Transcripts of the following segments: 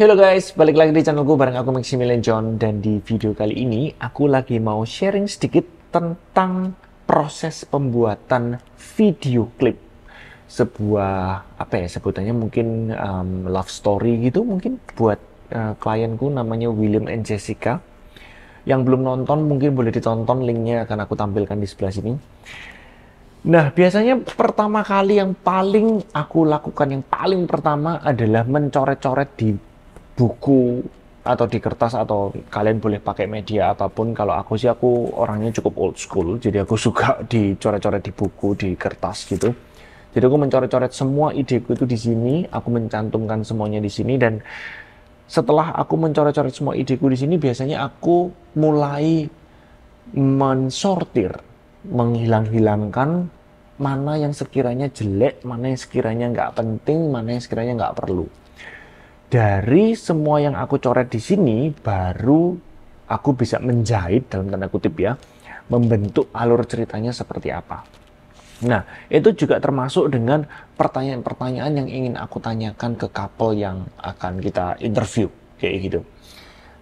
Halo guys, balik lagi di channelku bareng aku Maximilian John, dan di video kali ini aku lagi mau sharing sedikit tentang proses pembuatan video klip. Sebuah apa ya sebutannya, mungkin love story gitu mungkin buat klienku namanya William and Jessica. Yang belum nonton mungkin boleh ditonton, linknya akan aku tampilkan di sebelah sini. Nah, biasanya pertama kali yang paling aku lakukan, yang paling pertama adalah mencoret-coret di buku atau di kertas, atau kalian boleh pakai media apapun. Kalau aku sih, aku orangnya cukup old school, jadi aku suka dicoret-coret di buku, di kertas gitu. Jadi aku mencoret-coret semua ideku itu di sini, aku mencantumkan semuanya di sini, dan setelah aku mencoret-coret semua ideku di sini, biasanya aku mulai mensortir, menghilang-hilangkan mana yang sekiranya jelek, mana yang sekiranya nggak penting, mana yang sekiranya nggak perlu. Dari semua yang aku coret di sini, baru aku bisa menjahit, dalam tanda kutip ya, membentuk alur ceritanya seperti apa. Nah, itu juga termasuk dengan pertanyaan-pertanyaan yang ingin aku tanyakan ke couple yang akan kita interview, kayak gitu.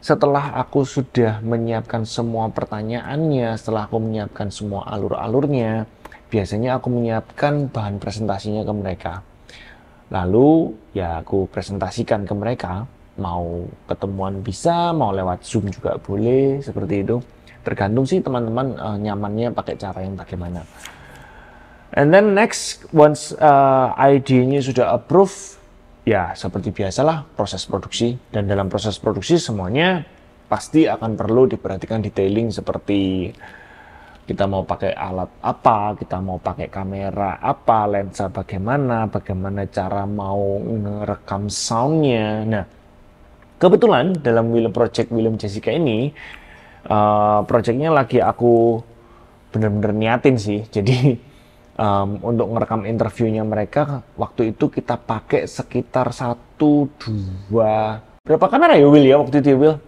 Setelah aku sudah menyiapkan semua pertanyaannya, setelah aku menyiapkan semua alur-alurnya, biasanya aku menyiapkan bahan presentasinya ke mereka. Lalu ya aku presentasikan ke mereka, mau ketemuan bisa, mau lewat Zoom juga boleh, seperti itu. Tergantung sih teman-teman nyamannya pakai cara yang bagaimana. And then next, once ID-nya sudah approve, ya seperti biasalah proses produksi. Dan dalam proses produksi semuanya pasti akan perlu diperhatikan detailing, seperti kita mau pakai alat apa, kita mau pakai kamera apa, lensa bagaimana cara mau ngerekam soundnya. Nah, kebetulan dalam William Jessica ini, projectnya lagi aku bener-bener niatin sih. Jadi untuk ngerekam interviewnya mereka, waktu itu kita pakai sekitar 1, 2, berapa kamera ya Will ya waktu itu ya Will?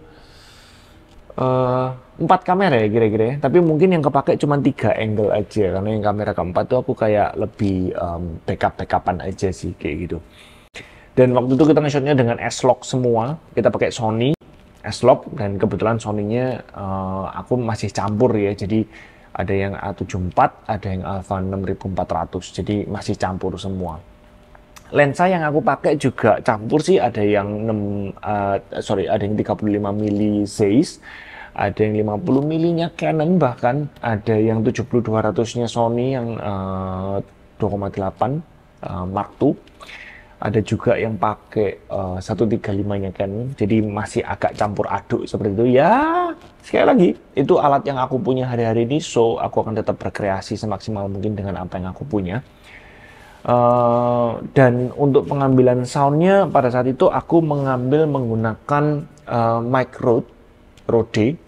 4 kamera ya kira-kira ya. Tapi mungkin yang kepake cuma 3 angle aja, karena yang kamera keempat tuh aku kayak lebih backupan aja sih, kayak gitu. Dan waktu itu kita nge-shotnya dengan S-Log semua, kita pakai Sony S-Log, dan kebetulan Sony-nya aku masih campur ya, jadi ada yang A74, ada yang Alpha 6400, jadi masih campur semua. Lensa yang aku pakai juga campur sih, ada yang 35 mili Zeiss, ada yang 50 milinya Canon, bahkan ada yang 70-200-nya Sony yang 2,8 Mark II. Ada juga yang pakai 135-nya Canon, jadi masih agak campur aduk seperti itu. Ya, sekali lagi, itu alat yang aku punya hari-hari ini, so aku akan tetap berkreasi semaksimal mungkin dengan apa yang aku punya. Dan untuk pengambilan soundnya pada saat itu aku mengambil menggunakan mic Rode,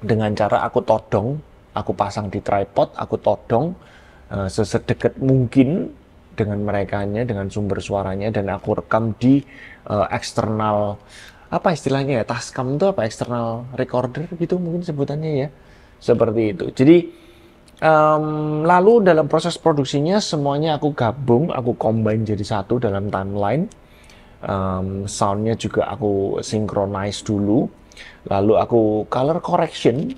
dengan cara aku todong, aku pasang di tripod, aku todong sesedekat mungkin dengan merekanya, dengan sumber suaranya, dan aku rekam di eksternal, apa istilahnya ya, Tascam itu apa, eksternal recorder gitu mungkin sebutannya ya, seperti itu. Jadi lalu dalam proses produksinya semuanya aku gabung, aku combine jadi satu dalam timeline. Soundnya juga aku synchronize dulu, lalu aku color correction.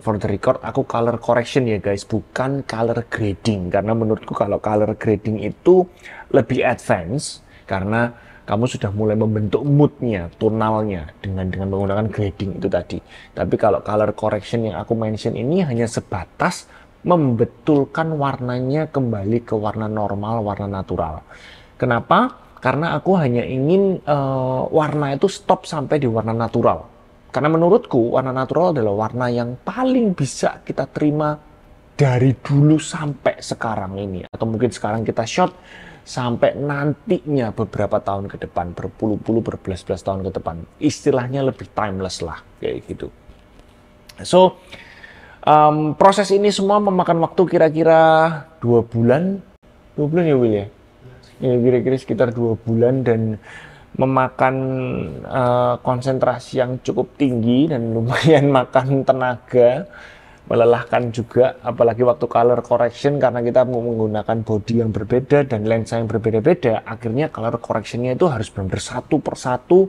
For the record, aku color correction ya guys, bukan color grading, karena menurutku kalau color grading itu lebih advance, karena kamu sudah mulai membentuk moodnya, tonalnya dengan menggunakan grading itu tadi. Tapi kalau color correction yang aku mention ini hanya sebatas membetulkan warnanya kembali ke warna normal, warna natural. Kenapa? Karena aku hanya ingin warna itu stop sampai di warna natural. Karena menurutku warna natural adalah warna yang paling bisa kita terima dari dulu sampai sekarang ini. Atau mungkin sekarang kita shot sampai nantinya beberapa tahun ke depan, berpuluh-puluh, berbelas-belas tahun ke depan. Istilahnya lebih timeless lah, kayak gitu. So, proses ini semua memakan waktu kira-kira 2 bulan. 2 bulan ya Will ya? Ya kira-kira sekitar 2 bulan, dan memakan konsentrasi yang cukup tinggi dan lumayan makan tenaga. melelahkan juga, apalagi waktu color correction karena kita mau menggunakan body yang berbeda dan lensa yang berbeda-beda, akhirnya color correctionnya itu harus benar-benar satu per satu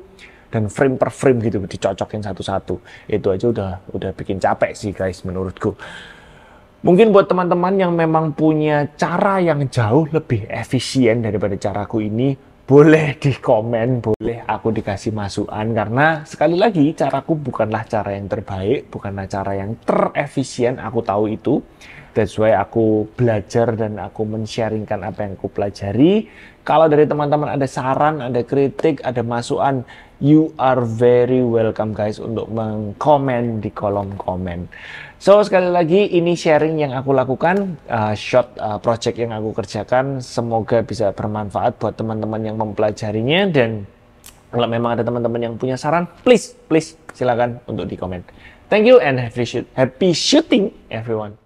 dan frame per frame gitu, dicocokin satu-satu. Itu aja udah bikin capek sih guys menurutku. Mungkin buat teman-teman yang memang punya cara yang jauh lebih efisien daripada caraku ini, boleh di komen, boleh aku dikasih masukan, karena sekali lagi caraku bukanlah cara yang terbaik, bukanlah cara yang terefisien, aku tahu itu. That's why aku belajar dan aku men-sharingkan apa yang aku pelajari. Kalau dari teman-teman ada saran, ada kritik, ada masukan, you are very welcome guys untuk mengkomen di kolom komen. So sekali lagi ini sharing yang aku lakukan, short project yang aku kerjakan, semoga bisa bermanfaat buat teman-teman yang mempelajarinya, dan kalau memang ada teman-teman yang punya saran, please silakan untuk di komen. Thank you and happy shooting everyone.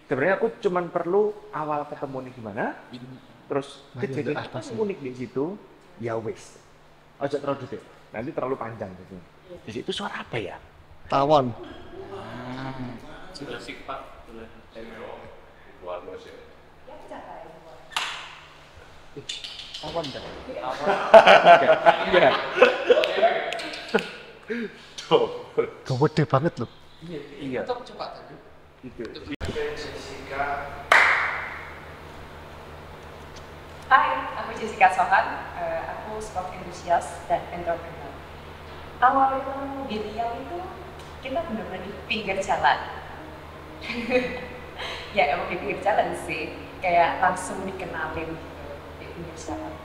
Sebenarnya aku cuman perlu awal ketemu nih gimana, terus kejadian apa unik di situ. Ya wes, ojo terlalu detail, nanti terlalu panjang gitu. Di situ suara apa ya? Tawon. Tawon dah. Gede banget loh. Iya. Coba tadi. Itu. Hai, aku Jessica Sohan, aku sport enthusiast dan entrepreneur. Awalnya ketemu di Riau itu, kita benar-benar di pinggir jalan. Ya emang di pinggir jalan sih, kayak langsung dikenalin gitu, di pinggir jalan.